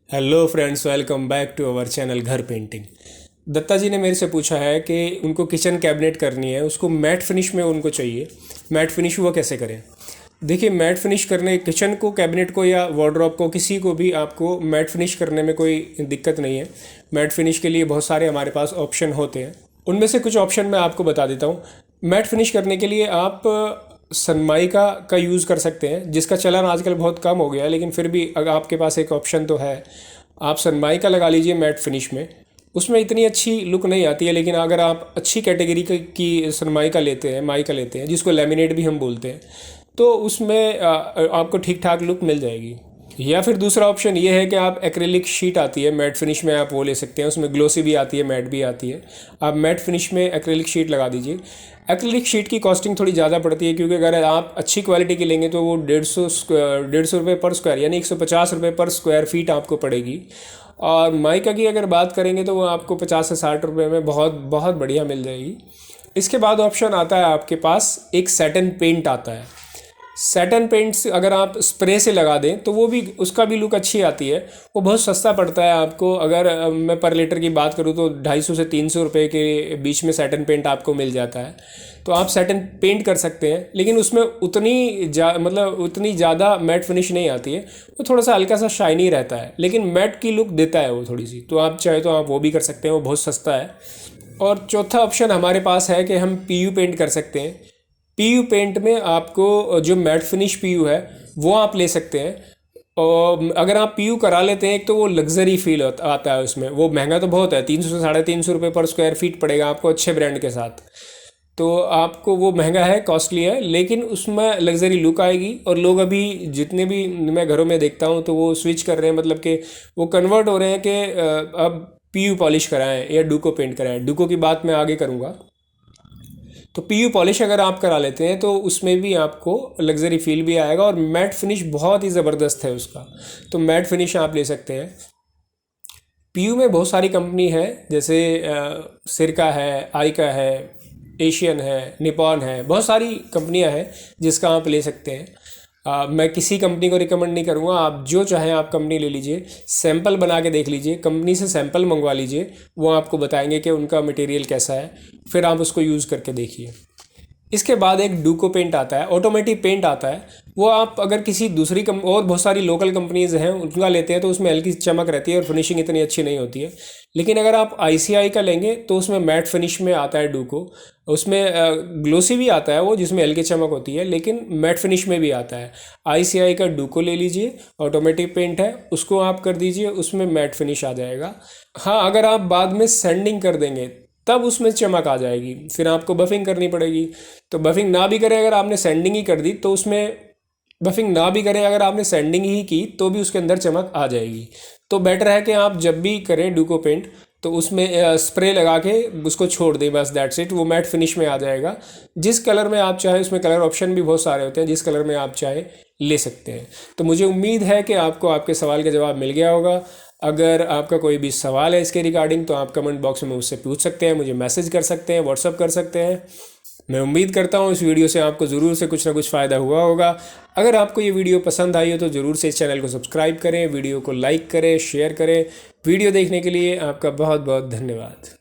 Hello friends, welcome back to our channel घर painting. Datta ji ने मेरे से पूछा है कि उनको किचन कैबिनेट करनी है, उसको मैट फिनिश में उनको चाहिए। मैट फिनिश वो कैसे करें? देखिए, मैट फिनिश करने किचन को, कैबिनेट को या वार्डरोब को, किसी को भी आपको मैट फिनिश करने में कोई दिक्कत नहीं है। मैट फिनिश के लिए बहुत सारे हमारे पास ऑप्शन होते हैं, उनमें से कुछ ऑप्शन मैं आपको बता देता हूँ। मैट फिनिश करने के लिए आप सनमाइका का यूज़ कर सकते हैं, जिसका चलन आजकल बहुत कम हो गया है, लेकिन फिर भी अगर आपके पास एक ऑप्शन तो है। आप सनमाइका लगा लीजिए मैट फिनिश में। उसमें इतनी अच्छी लुक नहीं आती है, लेकिन अगर आप अच्छी कैटेगरी की सनमाइका लेते हैं, माइका लेते हैं, जिसको लेमिनेट भी हम बोलते हैं, तो उसमें आपको ठीक ठाक लुक मिल जाएगी। या फिर दूसरा ऑप्शन ये है कि आप एक्रेलिक शीट आती है मैट फिनिश में, आप वो ले सकते हैं। उसमें ग्लोसी भी आती है, मैट भी आती है। आप मैट फिनिश में एक्रेलिक शीट लगा दीजिए। एक्रेलिक शीट की कॉस्टिंग थोड़ी ज़्यादा पड़ती है, क्योंकि अगर आप अच्छी क्वालिटी की लेंगे तो वो 150 रुपये पर स्क्वायर, यानी 150 रुपये पर स्क्वायर फीट आपको पड़ेगी। और माइका की अगर बात करेंगे तो वो आपको 50 से 60 रुपये में बहुत बहुत बढ़िया मिल जाएगी। इसके बाद ऑप्शन आता है आपके पास, एक सैटिन पेंट आता है। सैटन पेंट्स अगर आप स्प्रे से लगा दें तो वो भी, उसका भी लुक अच्छी आती है। वो बहुत सस्ता पड़ता है आपको। अगर मैं पर लीटर की बात करूँ तो 250 से 300 रुपये के बीच में सैटन पेंट आपको मिल जाता है। तो आप सैटन पेंट कर सकते हैं, लेकिन उसमें मतलब उतनी ज़्यादा मैट फिनिश नहीं आती है। वो थोड़ा सा हल्का सा शाइनी रहता है, लेकिन मैट की लुक देता है वो थोड़ी सी। तो आप चाहे तो आप वो भी कर सकते हैं, वो बहुत सस्ता है। और चौथा ऑप्शन हमारे पास है कि हम पीयू पेंट कर सकते हैं। पीयू पेंट में आपको जो मैट फिनिश पीयू है वो आप ले सकते हैं। और अगर आप पीयू करा लेते हैं, एक तो वो लग्जरी फील आता है उसमें। वो महंगा तो बहुत है, 300 से 350 रुपये पर स्क्वायर फीट पड़ेगा आपको अच्छे ब्रांड के साथ। तो आपको वो महंगा है, कॉस्टली है, लेकिन उसमें लग्जरी लुक आएगी। और लोग अभी जितने भी मैं घरों में देखता हूँ तो वो स्विच कर रहे हैं, मतलब कि वो कन्वर्ट हो रहे हैं कि अब पीयू पॉलिश कराएं या डुको पेंट कराएं। डुको की बात मैं आगे करूँगा। तो पीयू पॉलिश अगर आप करा लेते हैं तो उसमें भी आपको लग्जरी फील भी आएगा, और मैट फिनिश बहुत ही ज़बरदस्त है उसका। तो मैट फिनिश आप ले सकते हैं। पीयू में बहुत सारी कंपनी है, जैसे सिरका है, आइका है, एशियन है, निपॉन है, बहुत सारी कंपनियां हैं जिसका आप ले सकते हैं। मैं किसी कंपनी को रिकमेंड नहीं करूँगा, आप जो चाहें आप कंपनी ले लीजिए। सैंपल बना के देख लीजिए, कंपनी से सैंपल मंगवा लीजिए, वो आपको बताएंगे कि उनका मटेरियल कैसा है, फिर आप उसको यूज़ करके देखिए। इसके बाद एक डुको पेंट आता है, ऑटोमेटिक पेंट आता है। वो आप अगर किसी दूसरी और बहुत सारी लोकल कंपनीज हैं उनका लेते हैं तो उसमें हल्की चमक रहती है और फिनिशिंग इतनी अच्छी नहीं होती है। लेकिन अगर आप आईसीआई का लेंगे तो उसमें मैट फिनिश में आता है डुको। उसमें ग्लोसी भी आता है वो, जिसमें हल्की चमक होती है, लेकिन मैट फिनिश में भी आता है। आईसीआई का डुको ले लीजिए, ऑटोमेटिक पेंट है, उसको आप कर दीजिए, उसमें मैट फिनिश आ जाएगा। हाँ, अगर आप बाद में सैंडिंग कर देंगे तब उसमें चमक आ जाएगी, फिर आपको बफिंग करनी पड़ेगी। तो बफिंग ना भी करें, अगर आपने सैंडिंग ही कर दी तो उसमें, बफिंग ना भी करें अगर आपने सैंडिंग ही की तो भी उसके अंदर चमक आ जाएगी। तो बेटर है कि आप जब भी करें डुको पेंट तो उसमें स्प्रे लगा के उसको छोड़ दें, बस दैट्स इट। वो मैट फिनिश में आ जाएगा। जिस कलर में आप चाहें, उसमें कलर ऑप्शन भी बहुत सारे होते हैं, जिस कलर में आप चाहें ले सकते हैं। तो मुझे उम्मीद है कि आपको आपके सवाल का जवाब मिल गया होगा। अगर आपका कोई भी सवाल है इसके रिगार्डिंग तो आप कमेंट बॉक्स में मुझसे पूछ सकते हैं, मुझे मैसेज कर सकते हैं, व्हाट्सअप कर सकते हैं। मैं उम्मीद करता हूँ इस वीडियो से आपको ज़रूर से कुछ ना कुछ फ़ायदा हुआ होगा। अगर आपको ये वीडियो पसंद आई हो तो ज़रूर से इस चैनल को सब्सक्राइब करें, वीडियो को लाइक करें, शेयर करें। वीडियो देखने के लिए आपका बहुत बहुत धन्यवाद।